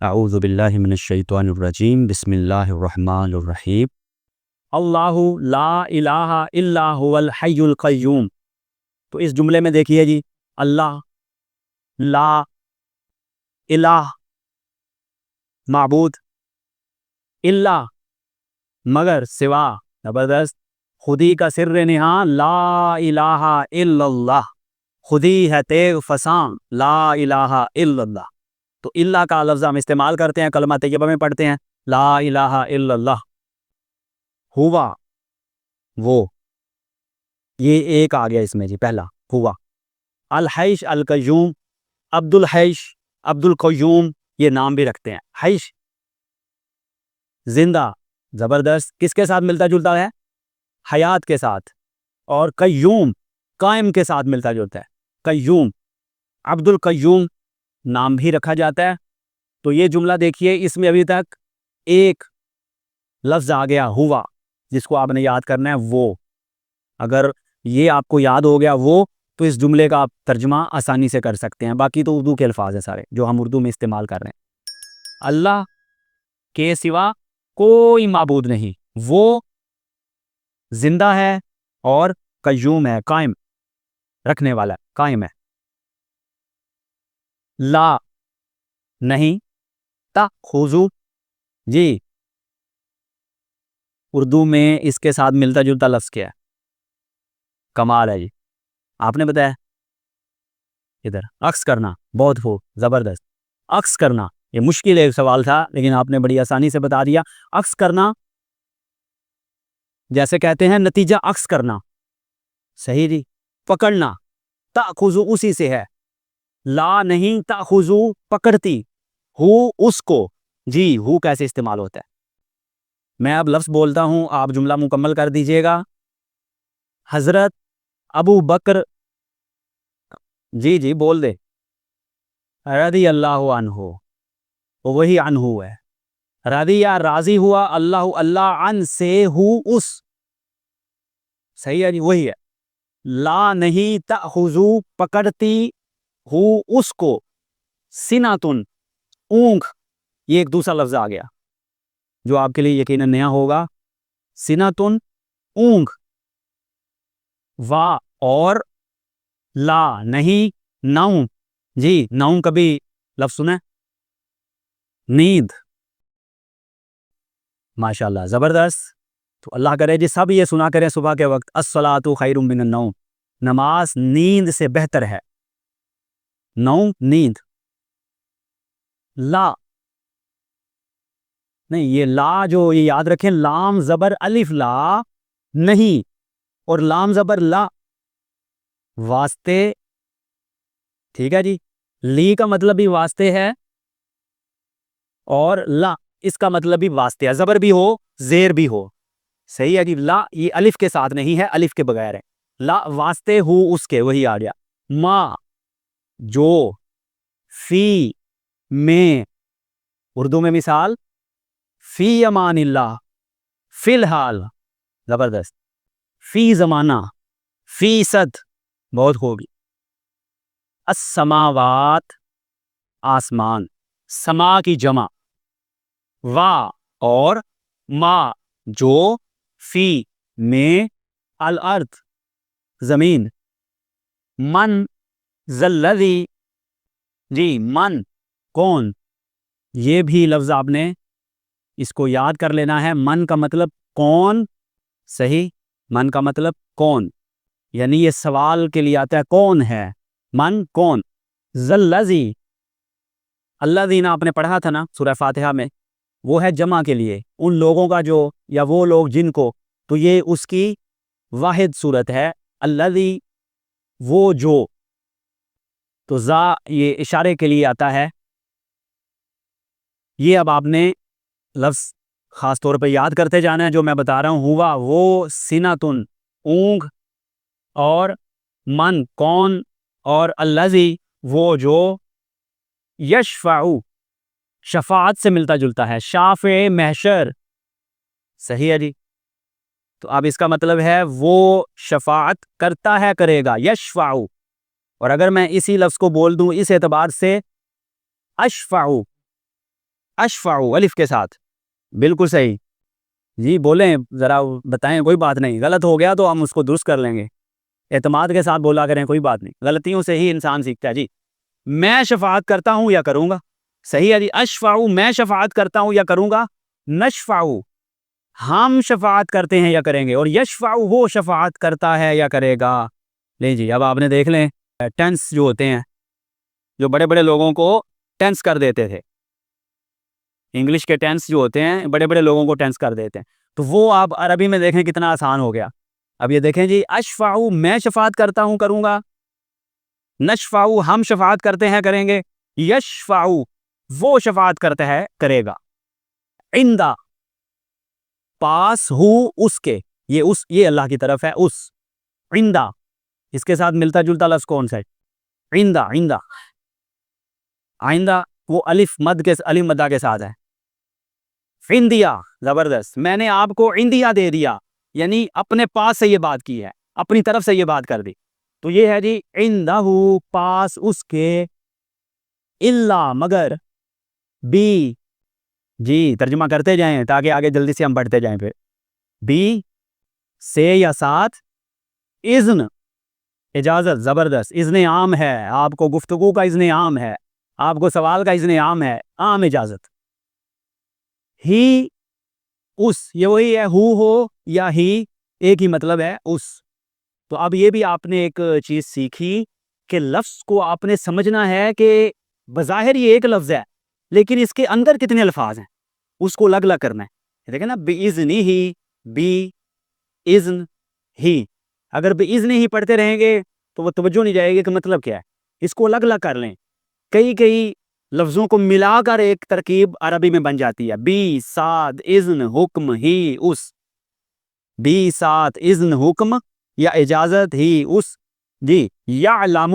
اعوذ باللہ من الشیطان الرجیم بسم اللہ الرحمن الرحیم اللہ لا الہ الا هو الحی القیوم۔ تو اس جملے میں دیکھیے جی، اللہ لا الہ معبود، الا مگر سوا، زبردست، خودی کا سر نہاں لا الہ الا اللہ، خودی ہے تیغ فساں لا الہ الا اللہ۔ تو اللہ کا لفظ ہم استعمال کرتے ہیں، کلمہ طیبہ میں پڑھتے ہیں لا الہ الا اللہ، ہوا وہ، یہ ایک آ گیا اس میں جی، پہلا ہوا۔ الحیش القیوم، عبد الحیش عبد القیوم، یہ نام بھی رکھتے ہیں۔ حیش زندہ، زبردست، کس کے ساتھ ملتا جلتا ہے؟ حیات کے ساتھ۔ اور قیوم قائم کے ساتھ ملتا جلتا ہے، قیوم، عبد القیوم نام بھی رکھا جاتا ہے۔ تو یہ جملہ دیکھیے، اس میں ابھی تک ایک لفظ آ گیا ہوا، جس کو آپ نے یاد کرنا ہے وہ۔ اگر یہ آپ کو یاد ہو گیا وہ، تو اس جملے کا آپ ترجمہ آسانی سے کر سکتے ہیں۔ باقی تو اردو کے الفاظ ہیں سارے جو ہم اردو میں استعمال کر رہے ہیں۔ اللہ کے سوا کوئی معبود نہیں، وہ زندہ ہے اور قیوم ہے، قائم رکھنے والا، قائم ہے۔ لا نہیں، تأخذو، جی اردو میں اس کے ساتھ ملتا جلتا لفظ کیا ہے؟ کمال ہے جی، آپ نے بتایا۔ ادھر عکس کرنا، بہت خوب، زبردست، عکس کرنا، یہ مشکل ایک سوال تھا لیکن آپ نے بڑی آسانی سے بتا دیا۔ عکس کرنا، جیسے کہتے ہیں نتیجہ عکس کرنا، صحیح جی۔ پکڑنا، تأخذو اسی سے ہے، لا نہیں، تأخذو پکڑتی، ہو اس کو، جی ہو کیسے استعمال ہوتا ہے؟ میں اب لفظ بولتا ہوں، آپ جملہ مکمل کر دیجئے گا۔ حضرت ابو بکر، جی جی بول دے، رضی اللہ عنہ، وہی عنہ ہے، رضی راضی ہوا، اللہ اللہ، عن سے ہو اس، صحیح ہے جی، وہی ہے۔ لا نہیں، تأخذو پکڑتی، ہو اس کو، سناتن اونگ، یہ ایک دوسرا لفظ آ گیا جو آپ کے لیے یقیناً نیا ہوگا۔ سناتن اونگ، وا اور لا نہیں، نوم، جی نوم کبھی لفظ سنا ہے؟ نیند، ماشاءاللہ، زبردست۔ تو اللہ کرے جی سب یہ سنا کریں صبح کے وقت، الصلاۃ خیر من النوم، نماز نیند سے بہتر ہے، نوم نیند۔ لا نہیں، یہ لا جو، یہ یاد رکھیں، لام زبر الف لا نہیں، اور لام زبر لا واسطے، ٹھیک ہے جی، لی کا مطلب بھی واسطے ہے، اور لا اس کا مطلب بھی واسطے ہے، زبر بھی ہو زیر بھی ہو، صحیح ہے جی۔ لا یہ الف کے ساتھ نہیں ہے، الف کے بغیر ہے، لا واسطے ہو اس کے، وہی آ گیا۔ ما جو، فی میں، اردو میں مثال، فی امان اللہ، فی الحال، زبردست، فی زمانہ، فیصد، بہت خوبی۔ السماوات آسمان، سما کی جمع، وا اور ما جو، فی میں، الارض زمین، من ذلذی، جی من کون، یہ بھی لفظ آپ نے اس کو یاد کر لینا ہے۔ من کا مطلب کون، صحیح، من کا مطلب کون، یعنی یہ سوال کے لیے آتا ہے، کون ہے، من کون۔ ذلذی، الذین آپ نے پڑھا تھا نا سورہ فاتحہ میں، وہ ہے جمع کے لیے، ان لوگوں کا جو، یا وہ لوگ جن کو، تو یہ اس کی واحد صورت ہے، الذی وہ جو، تو ذا یہ اشارے کے لیے آتا ہے۔ یہ اب آپ نے لفظ خاص طور پہ یاد کرتے جانا ہے جو میں بتا رہا ہوں۔ ہوا وہ، سناتن اونگ، اور من کون، اور الذی وہ جو، یشفعو شفاعت سے ملتا جلتا ہے، شافع محشر، صحیح ہے جی۔ تو اب اس کا مطلب ہے وہ شفاعت کرتا ہے، کرے گا، یشفعو۔ اور اگر میں اسی لفظ کو بول دوں اس اعتبار سے، اشفعو، اشفع الف کے ساتھ، بالکل صحیح جی، بولیں ذرا بتائیں، کوئی بات نہیں، غلط ہو گیا تو ہم اس کو درست کر لیں گے، اعتماد کے ساتھ بولا کریں، کوئی بات نہیں، غلطیوں سے ہی انسان سیکھتا ہے جی۔ میں شفاعت کرتا ہوں یا کروں گا، صحیح ہے جی، اشفع میں شفاعت کرتا ہوں یا کروں گا، نشفع ہم شفاعت کرتے ہیں یا کریں گے، اور یشفع وہ شفاعت کرتا ہے یا کرے گا۔ لیں جی، اب آپ نے دیکھ لیں ٹینس جو ہوتے ہیں، جو بڑے بڑے لوگوں کو ٹینس کر دیتے تھے، انگلش کے ٹینس جو ہوتے ہیں بڑے بڑے لوگوں کو ٹینس کر دیتے ہیں، تو وہ آپ عربی میں دیکھیں کتنا آسان ہو گیا۔ اب یہ دیکھیں جی، اشفع میں شفاعت کرتا ہوں کروں گا، نشفع ہم شفاعت کرتے ہیں کریں گے، یشفع وہ شفاعت کرتا ہے کرے گا، عندہ پاس ہو اس کے، یہ اللہ کی طرف ہے، اس عندہ، اس کے ساتھ ملتا جلتا لفظ کون سا ہے؟ عندہ، عندہ، آئندہ وہ الف مد کے الف مدہ کے ساتھ ہے، عندیہ، زبردست، میں نے آپ کو عندیہ دے دیا، یعنی اپنے پاس سے یہ بات کی ہے، اپنی طرف سے یہ بات کر دی، تو یہ ہے جی عندہ پاس اس کے، الا مگر، بی جی ترجمہ کرتے جائیں تاکہ آگے جلدی سے ہم پڑھتے جائیں، پھر بی سے یا ساتھ، اذن اجازت، زبردست، اذن عام ہے، آپ کو گفتگو کا اذن عام ہے، آپ کو سوال کا اذن عام ہے، عام اجازت، ہی اس، یہ وہی ہے ہو یا ہی، ایک ہی مطلب ہے اس۔ تو اب یہ بھی آپ نے ایک چیز سیکھی کہ لفظ کو آپ نے سمجھنا ہے کہ بظاہر یہ ایک لفظ ہے لیکن اس کے اندر کتنے الفاظ ہیں، اس کو الگ الگ کرنا ہے، دیکھیں نا، بِإِذْنِهِ ہی، بی اذن ہی، اگر بِإِذْنِ ہی پڑھتے رہیں گے تو وہ توجہ نہیں جائے گی کہ مطلب کیا ہے، اس کو الگ الگ کر لیں، کئی لفظوں کو ملا کر ایک ترکیب عربی میں بن جاتی ہے، بی ساتھ اذن حکم ہی اس، بی ساتھ اذن حکم یا اجازت ہی اس، جی، یعلم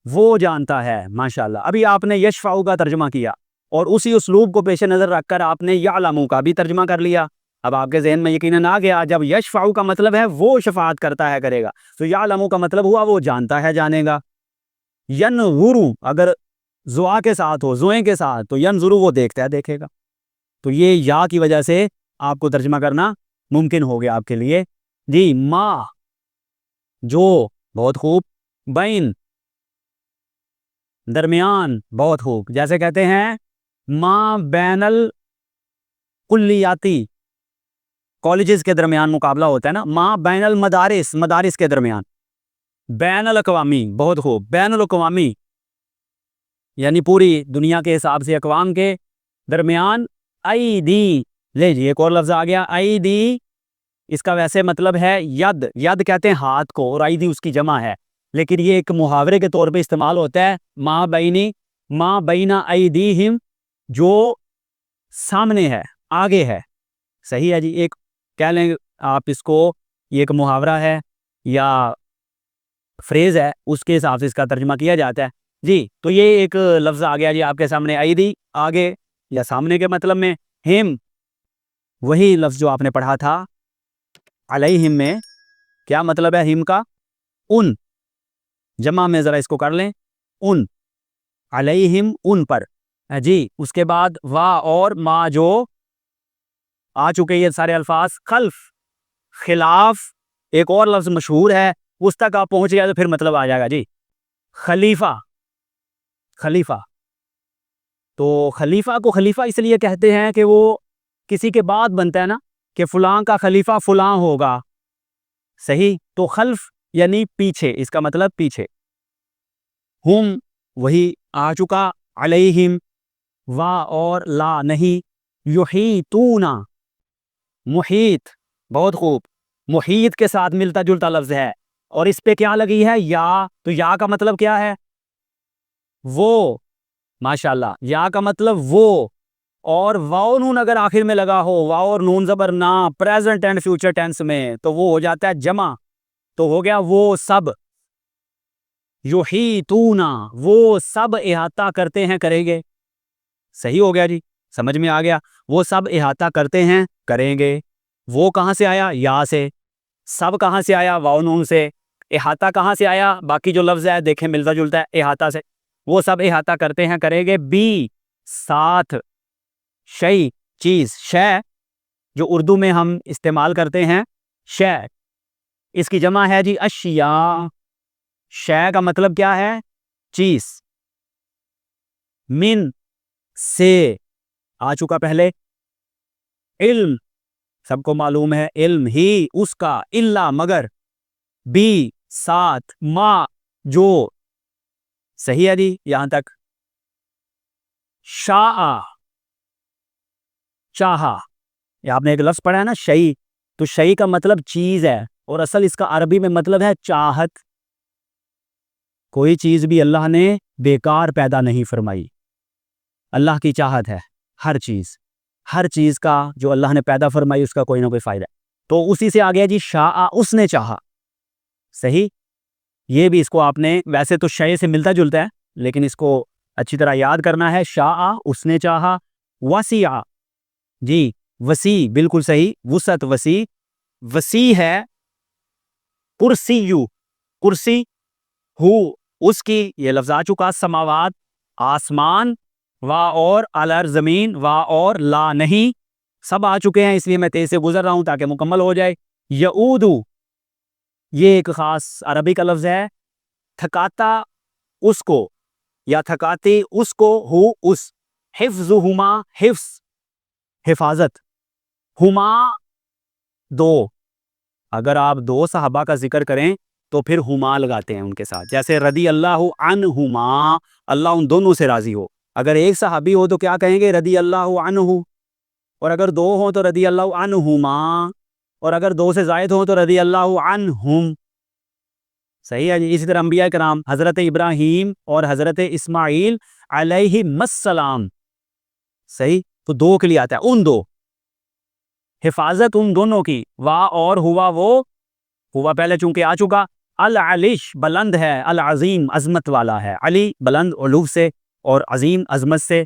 وہ جانتا ہے، ماشاءاللہ، ابھی آپ نے یشفع کا ترجمہ کیا اور اسی اسلوب کو پیش نظر رکھ کر آپ نے یعلم کا بھی ترجمہ کر لیا، اب آپ کے ذہن میں یقیناً آ گیا، جب یشفع کا مطلب ہے وہ شفاعت کرتا ہے کرے گا، تو یعلم کا مطلب ہوا وہ جانتا ہے جانے گا، ینظر اگر زوا کے ساتھ ہو، زوئیں کے ساتھ، تو ینظر وہ دیکھتا ہے دیکھے گا، تو یہ یا کی وجہ سے آپ کو ترجمہ کرنا ممکن ہو گیا آپ کے لیے، جی، ما جو، بہت خوب، بین درمیان، بہت خوب، جیسے کہتے ہیں ما بین الکلیاتی، کالجز کے درمیان مقابلہ ہوتا ہے نا، ما بین المدارس، مدارس کے درمیان، بین الاقوامی، بہت خوب، بین الاقوامی یعنی پوری دنیا کے حساب سے اقوام کے درمیان، ایدی، لے جی ایک اور لفظ آ گیا، ایدی، اس کا ویسے مطلب ہے ید، ید کہتے ہیں ہاتھ کو، اور ایدی اس کی جمع ہے، لیکن یہ ایک محاورے کے طور پہ استعمال ہوتا ہے، ما بین ایدیہم، جو سامنے ہے، آگے ہے، صحیح ہے جی، ایک کہہ لیں آپ اس کو، یہ ایک محاورہ ہے یا فریز ہے، اس کے حساب سے اس کا ترجمہ کیا جاتا ہے، جی، تو یہ ایک لفظ آ گیا جی آپ کے سامنے، ایدی، آگے یا سامنے کے مطلب میں، ہم وہی لفظ جو آپ نے پڑھا تھا علیہم میں، کیا مطلب ہے ہم کا؟ ان، جمع میں ذرا اس کو کر لیں، ان، علیہم ان پر، جی، اس کے بعد وا اور ما جو آ چکے یہ سارے الفاظ، خلف، خلاف، ایک اور لفظ مشہور ہے، اس تک آپ پہنچ گیا تو پھر مطلب آ جائے گا جی، خلیفہ، خلیفہ، تو خلیفہ کو خلیفہ اس لیے کہتے ہیں کہ وہ کسی کے بعد بنتا ہے نا، کہ فلاں کا خلیفہ فلاں ہوگا، صحیح، تو خلف یعنی پیچھے، اس کا مطلب پیچھے، ہم وہی آ چکا، علیہم وا اور لا نہیں، یحیطون، محیط، بہت خوب، محیط کے ساتھ ملتا جلتا لفظ ہے، اور اس پہ کیا لگی ہے؟ یا، تو یا کا مطلب کیا ہے؟ وہ، ماشاءاللہ، یا کا مطلب وہ، اور واو نون اگر آخر میں لگا ہو، واو اور نون زبر نہ پریزنٹ اینڈ فیوچر ٹینس میں، تو وہ ہو جاتا ہے جمع، تو ہو گیا وہ سب، یحیطون وہ سب احاطہ کرتے ہیں کریں گے، صحیح ہو گیا جی، سمجھ میں آ گیا، وہ سب احاطہ کرتے ہیں کریں گے، وہ کہاں سے آیا؟ یا سے، سب کہاں سے آیا؟ واو نون سے، احاطہ کہاں سے آیا؟ باقی جو لفظ ہے دیکھیں ملتا جلتا ہے احاطہ سے، وہ سب احاطہ کرتے ہیں کریں گے، بی ساتھ، شئی چیز، شے جو اردو میں ہم استعمال کرتے ہیں شے، اس کی جمع ہے جی اشیاء. شے کا مطلب کیا ہے؟ چیز. من سے آ چکا پہلے. علم سب کو معلوم ہے، علم ہی اس کا، الا مگر، بھی ساتھ، ما جو. صحیح ہے جی یہاں تک. شاء چاہا، یہ آپ نے ایک لفظ پڑھا ہے نا شئی، تو شئی کا مطلب چیز ہے اور اصل اس کا عربی میں مطلب ہے چاہت. کوئی چیز بھی اللہ نے بیکار پیدا نہیں فرمائی، اللہ کی چاہت ہے ہر چیز. ہر چیز کا جو اللہ نے پیدا فرمائی اس کا کوئی نہ کوئی فائدہ ہے. تو اسی سے آ گیا جی شاء، اس نے چاہا. صحیح. یہ بھی اس کو آپ نے، ویسے تو شے سے ملتا جلتا ہے لیکن اس کو اچھی طرح یاد کرنا ہے. شاء اس نے چاہا. وسیع جی وسیع، بالکل صحیح. وسعت وسیع، وسیع ہے. کرسیو کرسی، ہو اس کی، یہ لفظ آ چکا. سماوات آسمان، وا اور الارض زمین، وا اور لا نہیں، سب آ چکے ہیں، اس لیے میں تیز سے گزر رہا ہوں تاکہ مکمل ہو جائے. یعودو یہ ایک خاص عربی کا لفظ ہے. تھکاتا اس کو یا تھکاتی اس کو، ہو اس. حفظہما حفظ حفاظت. ہما دو، اگر آپ دو صحابہ کا ذکر کریں تو پھر ہما لگاتے ہیں ان کے ساتھ، جیسے رضی اللہ عنہما، اللہ ان دونوں سے راضی ہو. اگر ایک صحابی ہو تو کیا کہیں گے؟ رضی اللہ عنہ. اور اگر دو ہوں تو رضی اللہ عنہما، اور اگر دو سے زائد ہوں تو رضی اللہ عنہم. صحیح ہے جی. اسی طرح انبیاء کرام حضرت ابراہیم اور حضرت اسماعیل علیہ السلام، صحیح، تو دو کے لیے آتا ہے ان دو. حفاظت ان دونوں کی. وا اور ہوا وہ، ہوا پہلے چونکہ آ چکا. العلیش بلند ہے، العظیم عظمت والا ہے. علی بلند علو سے اور عظیم عظمت سے.